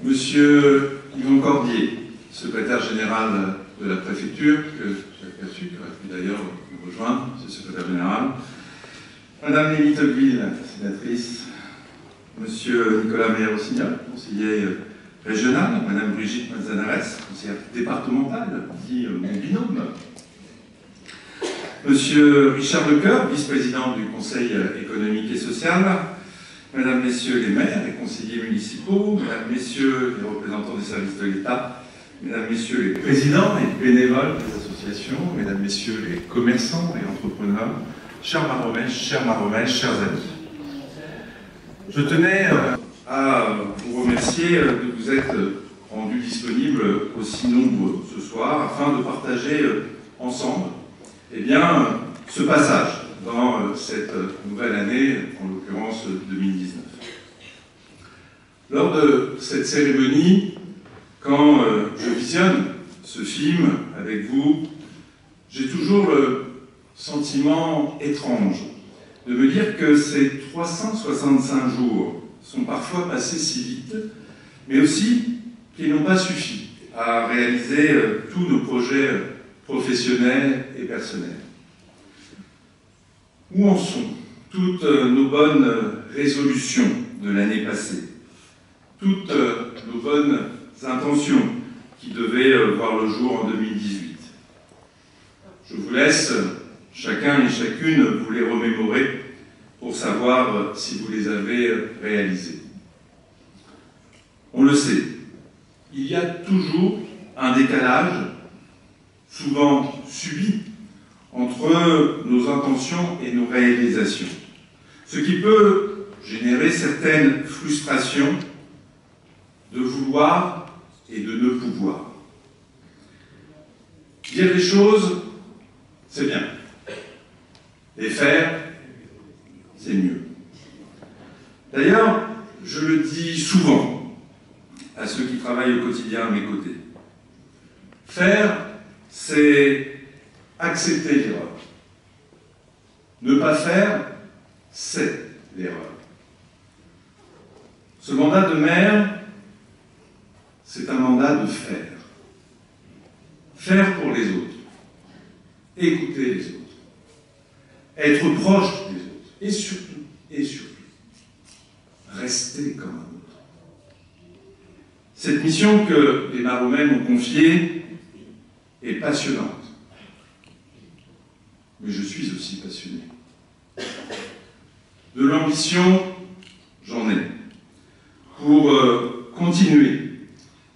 Monsieur Yvon Cordier, secrétaire général de la préfecture, que j'ai aperçu, qui aurait pu d'ailleurs nous rejoindre, monsieur le secrétaire général, Madame Nelly Tocqueville, sénatrice, monsieur Nicolas Meyer-Rossignol, conseiller régional, Madame Brigitte Manzanares, conseillère départementale, dit mon binôme, monsieur Richard Lecoeur, vice-président du Conseil économique et social, Mesdames, Messieurs les maires et conseillers municipaux, Mesdames, Messieurs les représentants des services de l'État, Mesdames, Messieurs les présidents et bénévoles des associations, Mesdames, Messieurs les commerçants et entrepreneurs, chers Maromèches, chers amis. Je tenais à vous remercier de vous être rendus disponibles aussi nombreux ce soir afin de partager ensemble ce passage dans cette nouvelle année, en l'occurrence 2019. Lors de cette cérémonie, quand je visionne ce film avec vous, j'ai toujours le sentiment étrange de me dire que ces 365 jours sont parfois passés si vite, mais aussi qu'ils n'ont pas suffi à réaliser tous nos projets professionnels et personnels. Où en sont toutes nos bonnes résolutions de l'année passée, toutes nos bonnes intentions qui devaient voir le jour en 2018? Je vous laisse, chacun et chacune, vous les remémorer pour savoir si vous les avez réalisées. On le sait, il y a toujours un décalage, souvent subi, entre nos intentions et nos réalisations, ce qui peut générer certaines frustrations de vouloir et de ne pouvoir. Dire les choses, c'est bien. Les faire, c'est mieux. D'ailleurs, je le dis souvent à ceux qui travaillent au quotidien à mes côtés. Faire, c'est accepter l'erreur. Ne pas faire, c'est l'erreur. Ce mandat de maire, c'est un mandat de faire. Faire pour les autres. Écouter les autres. Être proche des autres. Et surtout, rester comme un autre. Cette mission que les Maromènes m'ont confiée est passionnante. Mais je suis aussi passionné. De l'ambition, j'en ai, pour continuer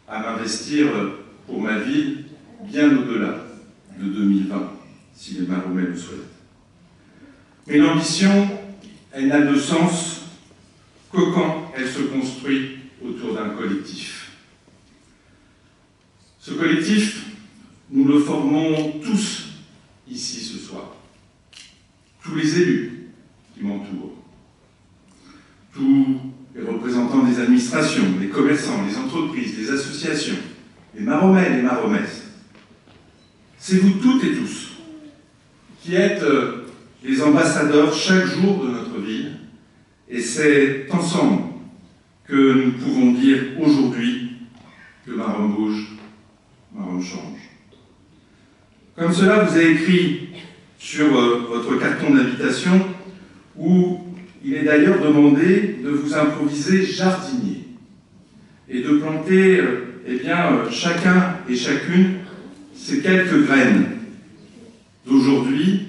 à m'investir pour ma vie bien au-delà de 2020, si les Maromènes le souhaitent. Mais l'ambition, elle n'a de sens que quand elle se construit autour d'un collectif. Ce collectif, nous le formons tous ici ce soir. Tous les élus qui m'entourent, tous les représentants des administrations, les commerçants, les entreprises, les associations, les Maromènes et Maromaises. C'est vous toutes et tous qui êtes les ambassadeurs chaque jour de notre ville, et c'est ensemble que nous pouvons dire aujourd'hui que Maromme bouge, Maromme change. Comme cela vous est écrit sur votre carton d'invitation, où il est d'ailleurs demandé de vous improviser jardinier et de planter chacun et chacune ces quelques graines d'aujourd'hui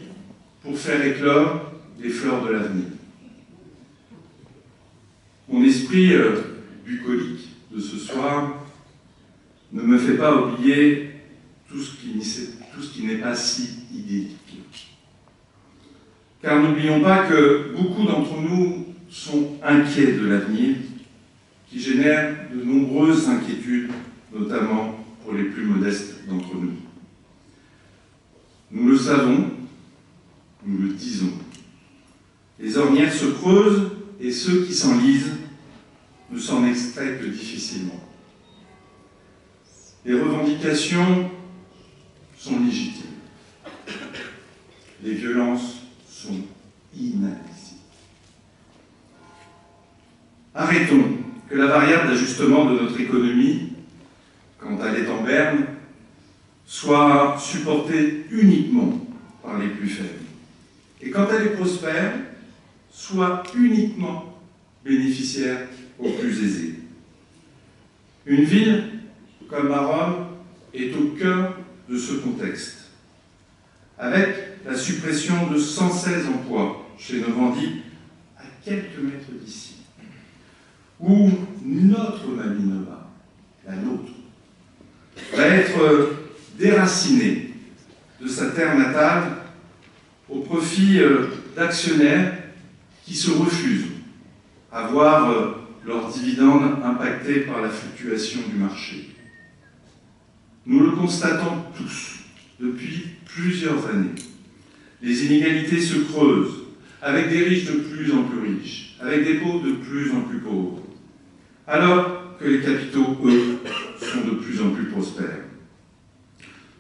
pour faire éclore les fleurs de l'avenir. Mon esprit bucolique de ce soir ne me fait pas oublier tout ce qui n'est pas si idyllique. Car n'oublions pas que beaucoup d'entre nous sont inquiets de l'avenir, qui génère de nombreuses inquiétudes, notamment pour les plus modestes d'entre nous. Nous le savons, nous le disons. Les ornières se creusent et ceux qui s'enlisent ne s'en extraient que difficilement. Les revendications sont légitimes. Les violences sont inadmissibles. Arrêtons, que la variable d'ajustement de notre économie, quand elle est en berne, soit supportée uniquement par les plus faibles. Et quand elle est prospère, soit uniquement bénéficiaire aux plus aisés. Une ville comme Rome est au cœur de ce contexte, avec la suppression de 116 emplois chez Novandi à quelques mètres d'ici, où notre Maminova, la nôtre, va être déracinée de sa terre natale au profit d'actionnaires qui se refusent à voir leurs dividendes impactés par la fluctuation du marché. Nous le constatons tous depuis plusieurs années. Les inégalités se creusent, avec des riches de plus en plus riches, avec des pauvres de plus en plus pauvres, alors que les capitaux, eux, sont de plus en plus prospères.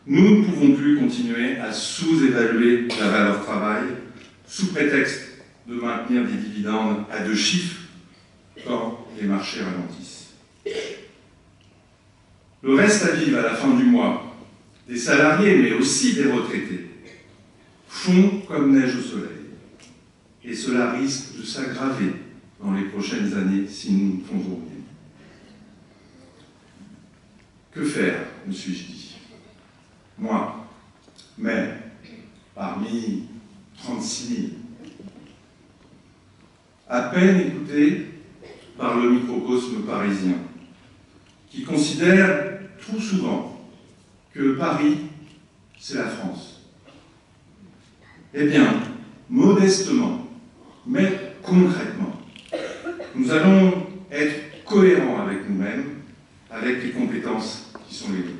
Nous ne pouvons plus continuer à sous-évaluer la valeur travail sous prétexte de maintenir des dividendes à 2 chiffres quand les marchés ralentissent. Le reste à vivre à la fin du mois, des salariés mais aussi des retraités, fond comme neige au soleil. Et cela risque de s'aggraver dans les prochaines années si nous ne faisons rien. Que faire, me suis-je dit. Moi, maire, parmi 36 000, à peine écouté par le microcosme parisien, qui considère trop souvent que Paris, c'est la France. Eh bien, modestement, mais concrètement, nous allons être cohérents avec nous-mêmes, avec les compétences qui sont les nôtres.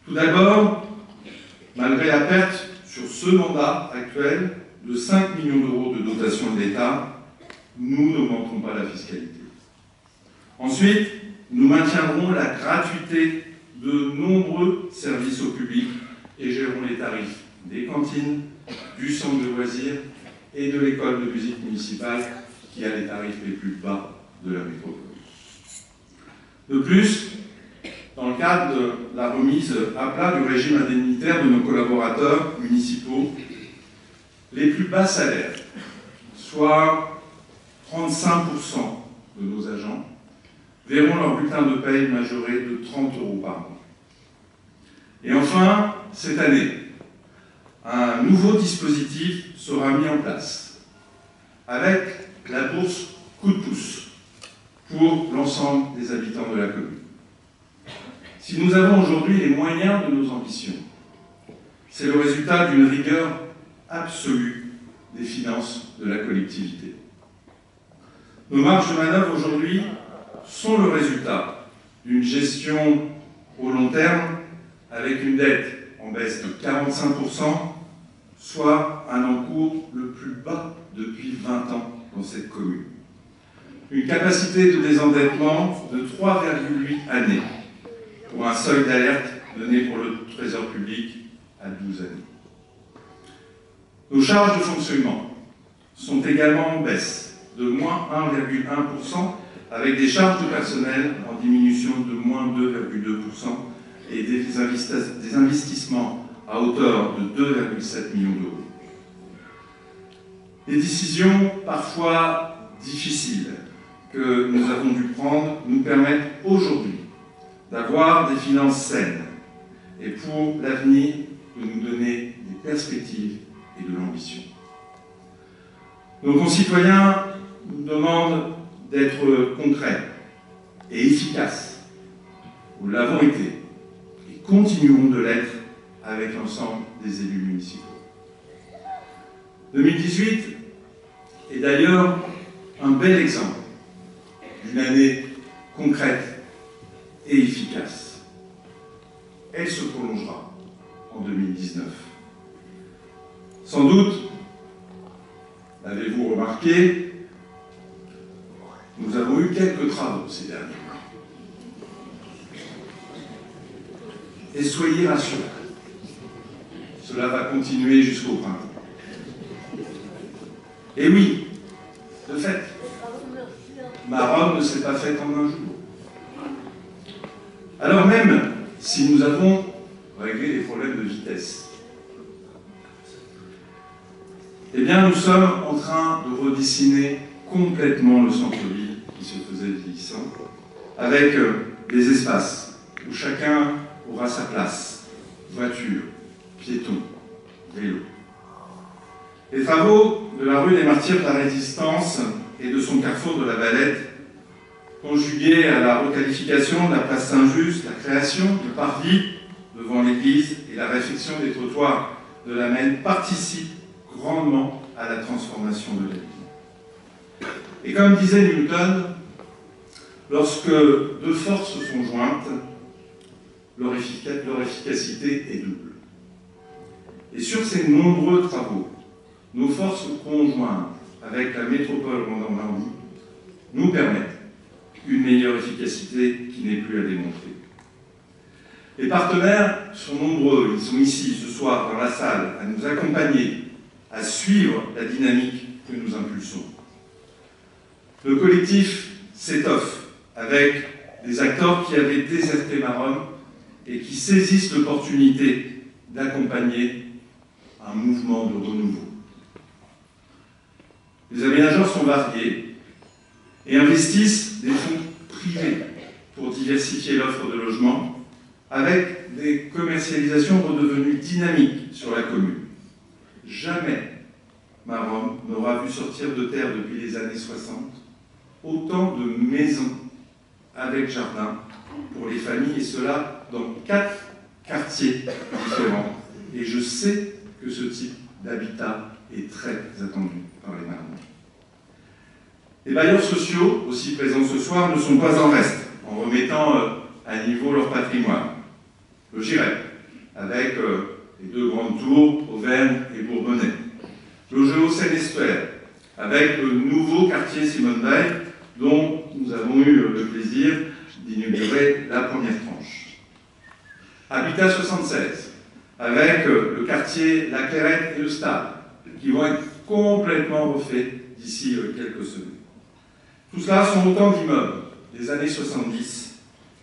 Tout d'abord, malgré la perte sur ce mandat actuel de 5 millions d'euros de dotation de l'État, nous n'augmenterons pas la fiscalité. Ensuite, nous maintiendrons la gratuité de nombreux services au public et gérerons les tarifs des cantines, du centre de loisirs et de l'école de musique municipale qui a les tarifs les plus bas de la métropole. De plus, dans le cadre de la remise à plat du régime indemnitaire de nos collaborateurs municipaux, les plus bas salaires, soit 35% de nos agents, verront leur bulletin de paye majoré de 30 € par mois. Et enfin, cette année, un nouveau dispositif sera mis en place, avec la bourse coup de pouce pour l'ensemble des habitants de la commune. Si nous avons aujourd'hui les moyens de nos ambitions, c'est le résultat d'une rigueur absolue des finances de la collectivité. Nos marges de manœuvre aujourd'hui sont le résultat d'une gestion au long terme avec une dette en baisse de 45%, soit un encours le plus bas depuis 20 ans dans cette commune. Une capacité de désendettement de 3,8 années, pour un seuil d'alerte donné pour le Trésor public à 12 années. Nos charges de fonctionnement sont également en baisse de moins 1,1%, avec des charges de personnel en diminution de moins 2,2% et des investissements à hauteur de 2,7 millions d'euros. Les décisions parfois difficiles que nous avons dû prendre nous permettent aujourd'hui d'avoir des finances saines et pour l'avenir de nous donner des perspectives et de l'ambition. Nos concitoyens nous demandent d'être concrets et efficaces. Nous l'avons été et continuerons de l'être avec l'ensemble des élus municipaux. 2018 est d'ailleurs un bel exemple d'une année concrète et efficace. Elle se prolongera en 2019. Sans doute, l'avez-vous remarqué, nous avons eu quelques travaux ces derniers mois. Et soyez rassurés, cela va continuer jusqu'au printemps. Et oui, de fait, Rome ne s'est pas faite en un jour. Alors même si nous avons réglé les problèmes de vitesse, eh bien nous sommes en train de redessiner complètement le centre-ville qui se faisait vieillissant, avec des espaces où chacun aura sa place, voiture, piéton, vélo. Les travaux de la rue des Martyrs de la Résistance et de son carrefour de la Valette, conjugués à la requalification de la place Saint-Just, la création de parvis devant l'église et la réfection des trottoirs de la Maine participent grandement à la transformation de la ville. Et comme disait Newton, lorsque deux forces sont jointes, leur efficacité est double. Et sur ces nombreux travaux, nos forces conjointes avec la métropole en Normandie nous permettent une meilleure efficacité qui n'est plus à démontrer. Les partenaires sont nombreux, ils sont ici ce soir dans la salle à nous accompagner, à suivre la dynamique que nous impulsons. Le collectif s'étoffe avec des acteurs qui avaient déserté Maromme et qui saisissent l'opportunité d'accompagner un mouvement de renouveau. Les aménageurs sont variés et investissent des fonds privés pour diversifier l'offre de logement avec des commercialisations redevenues dynamiques sur la commune. Jamais Maromme n'aura vu sortir de terre depuis les années 60 autant de maisons avec jardin pour les familles, et cela dans 4 quartiers différents. Et je sais que ce type d'habitat est très attendu par les Marronnais. Les bailleurs sociaux, aussi présents ce soir, ne sont pas en reste, en remettant à niveau leur patrimoine. Le GIREP, avec les 2 grandes tours, Auvergne et Bourbonnais. Le Géo Seine-Estuaire, avec le nouveau quartier Simone Veil, dont nous avons eu le plaisir d'inaugurer la première tranche. Habitat 76, avec le quartier La Clairette et le Stade, qui vont être complètement refaits d'ici quelques semaines. Tout cela sont autant d'immeubles des années 70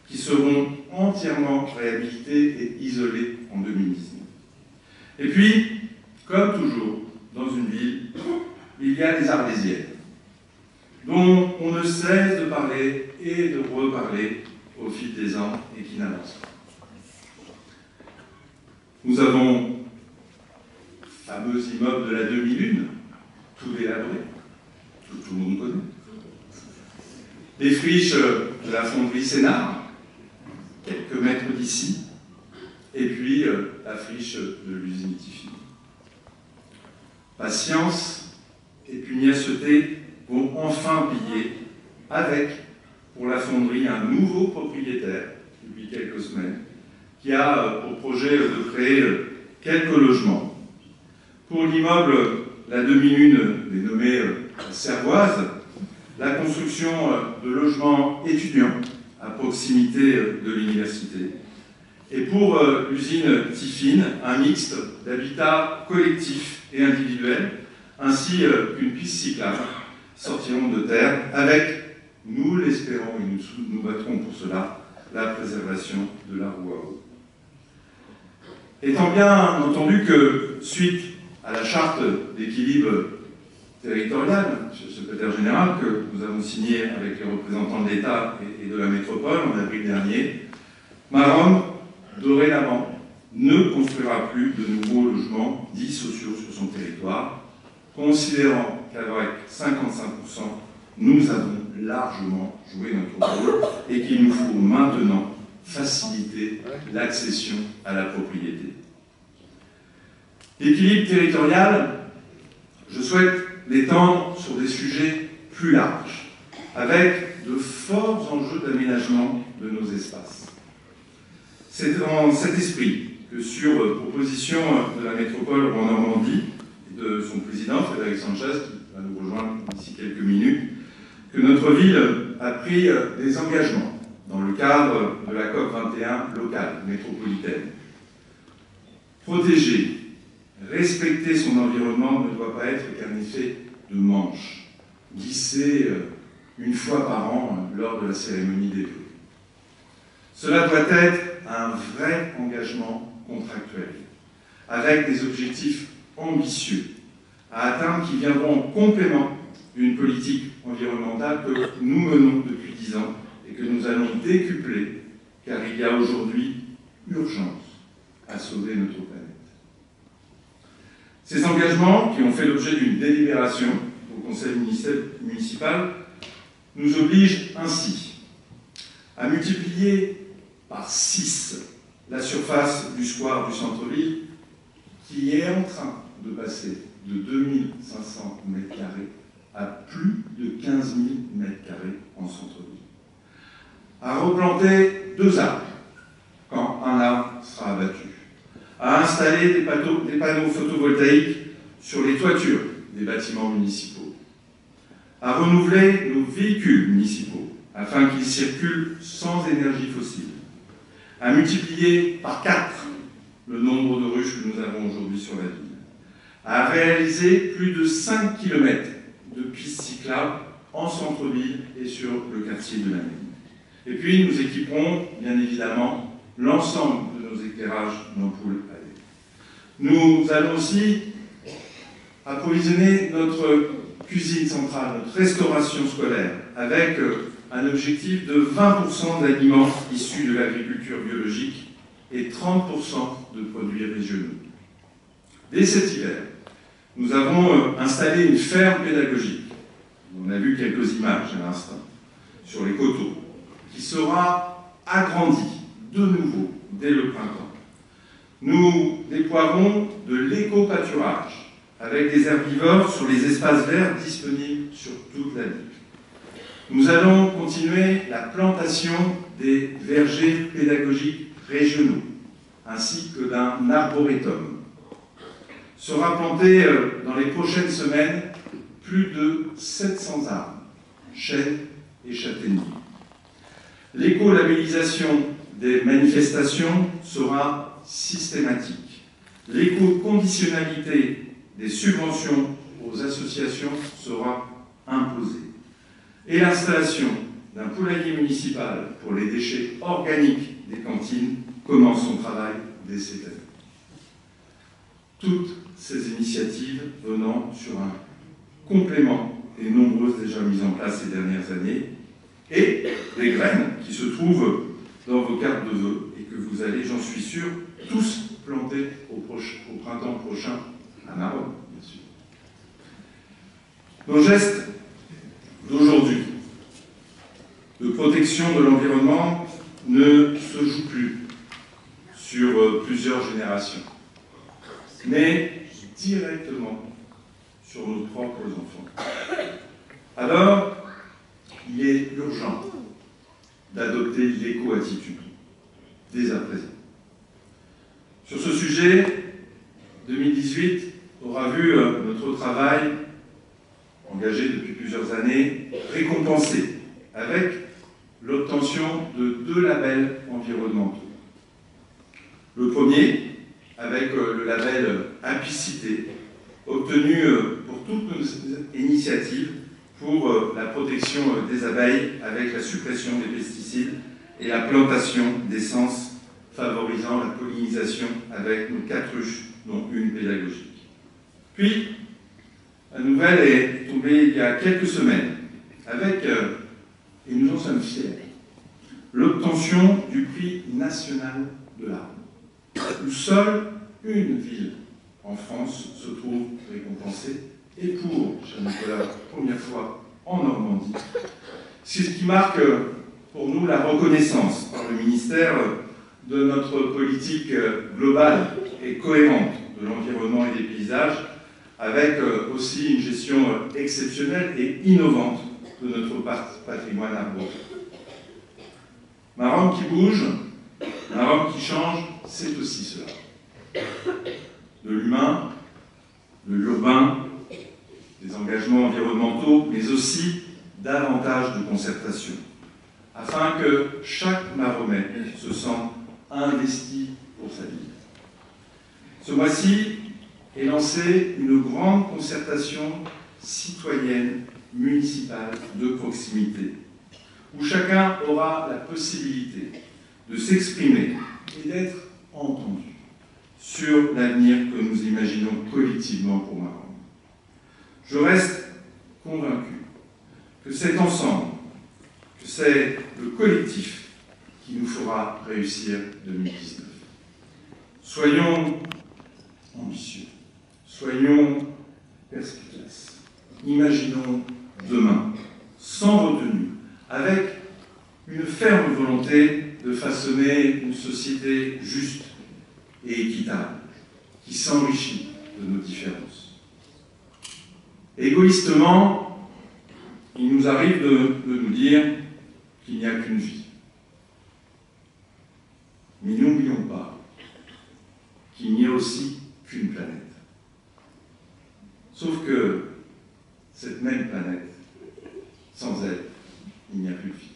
qui seront entièrement réhabilités et isolés en 2019. Et puis, comme toujours, dans une ville, il y a des arlésiennes, dont on ne cesse de parler et de reparler au fil des ans et qui n'avancent pas. Nous avons le fameux immeuble de la demi-lune, tout délabré, que tout le monde connaît. Des friches de la fonderie Sénart, quelques mètres d'ici, et puis la friche de l'usine Tiffin. Patience et pugnacité vont enfin piller avec, pour la fonderie, un nouveau propriétaire, depuis quelques semaines, qui a pour projet de créer quelques logements. Pour l'immeuble La Demi-Lune, dénommé la Servoise, la construction de logements étudiants à proximité de l'université. Et pour l'usine Tiffin, un mixte d'habitat collectif et individuel, ainsi qu'une piste cyclable sortiront de terre avec, nous l'espérons et nous battrons pour cela, la préservation de la roue à eau. Étant bien entendu que, suite à la charte d'équilibre territorial, Monsieur le secrétaire général, que nous avons signé avec les représentants de l'État et de la métropole en avril dernier, Maromme, dorénavant, ne construira plus de nouveaux logements dits sociaux sur son territoire, considérant qu'avec 55%, nous avons largement joué notre rôle et qu'il nous faut maintenant faciliter l'accession à la propriété. L'équilibre territorial, je souhaite l'étendre sur des sujets plus larges, avec de forts enjeux d'aménagement de nos espaces. C'est dans cet esprit que, sur proposition de la métropole en Normandie et de son président, Frédéric Sanchez, qui va nous rejoindre d'ici quelques minutes, que notre ville a pris des engagements dans le cadre de la COP 21 locale, métropolitaine. Protéger, respecter son environnement ne doit pas être qu'un effet de manche, glisser une fois par an lors de la cérémonie des vœux. Cela doit être un vrai engagement contractuel, avec des objectifs ambitieux à atteindre qui viendront en complément d'une politique environnementale que nous menons depuis 10 ans et que nous allons décupler, car il y a aujourd'hui urgence à sauver notre planète. Ces engagements, qui ont fait l'objet d'une délibération au conseil municipal, nous obligent ainsi à multiplier par 6 la surface du square du centre-ville, qui est en train de passer de 2500 m² à plus de 15 000 m² en centre-ville. À replanter 2 arbres quand un arbre sera abattu. À installer des panneaux photovoltaïques sur les toitures des bâtiments municipaux. À renouveler nos véhicules municipaux afin qu'ils circulent sans énergie fossile. À multiplier par 4 le nombre de ruches que nous avons aujourd'hui sur la ville. À réaliser plus de 5 km de pistes cyclables en centre-ville et sur le quartier de la Mine. Et puis nous équiperons bien évidemment l'ensemble de nos éclairages d'ampoules à LED. Nous allons aussi approvisionner notre cuisine centrale, notre restauration scolaire, avec un objectif de 20% d'aliments issus de l'agriculture biologique et 30% de produits régionaux. Dès cet hiver, nous avons installé une ferme pédagogique, on a vu quelques images à l'instant, sur les coteaux, qui sera agrandie de nouveau dès le printemps. Nous déploierons de l'éco-pâturage avec des herbivores sur les espaces verts disponibles sur toute la ville. Nous allons continuer la plantation des vergers pédagogiques régionaux, ainsi que d'un arboretum. Sera planté dans les prochaines semaines plus de 700 arbres, chênes et châtaigniers. L'éco-labellisation des manifestations sera systématique. L'éco-conditionnalité des subventions aux associations sera imposée. Et l'installation d'un poulailler municipal pour les déchets organiques des cantines commence son travail dès cette année. Toutes ces initiatives venant sur un complément et nombreuses déjà mises en place ces dernières années, et des graines qui se trouvent dans vos cartes de vœux et que vous allez, j'en suis sûr, tous planter au printemps prochain à Narbonne, bien sûr. Nos gestes d'aujourd'hui de protection de l'environnement ne se jouent plus sur plusieurs générations, mais directement sur nos propres enfants. Alors, il est urgent d'adopter l'éco-attitude dès à présent. Sur ce sujet, 2018 aura vu notre travail, engagé depuis plusieurs années, récompensé avec l'obtention de 2 labels environnementaux. Le premier, avec le label Apicité, obtenu pour toutes nos initiatives pour la protection des abeilles avec la suppression des pesticides et la plantation d'essences favorisant la pollinisation avec nos 4 ruches, dont une pédagogique. Puis, la nouvelle est tombée il y a quelques semaines avec, et nous en sommes fiers, l'obtention du prix national de l'arbre, où seule une ville en France se trouve récompensée, et pour, cher Nicolas, première fois en Normandie, c'est ce qui marque pour nous la reconnaissance par le ministère de notre politique globale et cohérente de l'environnement et des paysages, avec aussi une gestion exceptionnelle et innovante de notre patrimoine arboré. Ma Rome qui bouge, ma Rome qui change, c'est aussi cela. De l'humain, de l'urbain, des engagements environnementaux, mais aussi davantage de concertation, afin que chaque Maromais se sente investi pour sa ville. Ce mois-ci est lancée une grande concertation citoyenne municipale de proximité, où chacun aura la possibilité de s'exprimer et d'être entendu sur l'avenir que nous imaginons collectivement pour Marande. Je reste convaincu que c'est ensemble, que c'est le collectif qui nous fera réussir 2019. Soyons ambitieux, soyons perspicaces, imaginons demain, sans retenue, avec une ferme volonté de façonner une société juste et équitable, qui s'enrichit de nos différences. Égoïstement, il nous arrive de nous dire qu'il n'y a qu'une vie. Mais n'oublions pas qu'il n'y a aussi qu'une planète. Sauf que cette même planète, sans elle, il n'y a plus de vie.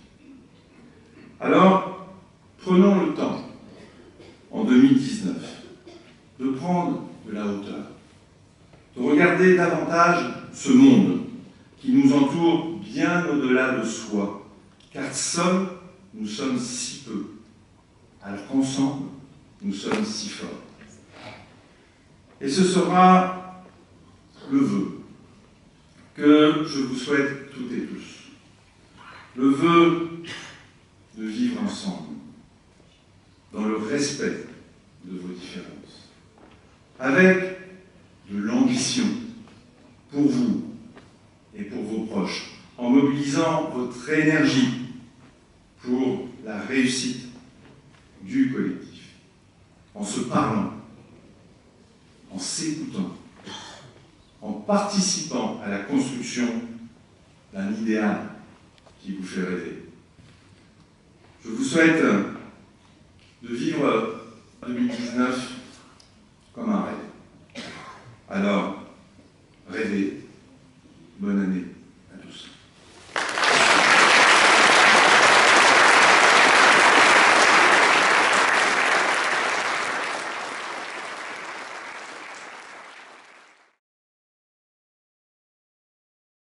Alors, prenons le temps, en 2019, de prendre de la hauteur, de regarder davantage ce monde qui nous entoure bien au-delà de soi, car seuls, nous sommes si peu, alors qu'ensemble, nous sommes si forts. Et ce sera le vœu que je vous souhaite toutes et tous. Le vœu de vivre ensemble, dans le respect de vos différences, avec de l'ambition pour vous et pour vos proches, en mobilisant votre énergie pour la réussite du collectif, en se parlant, en s'écoutant, en participant à la construction d'un idéal qui vous fait rêver. Je vous souhaite de vivre 2019 comme un rêve. Alors,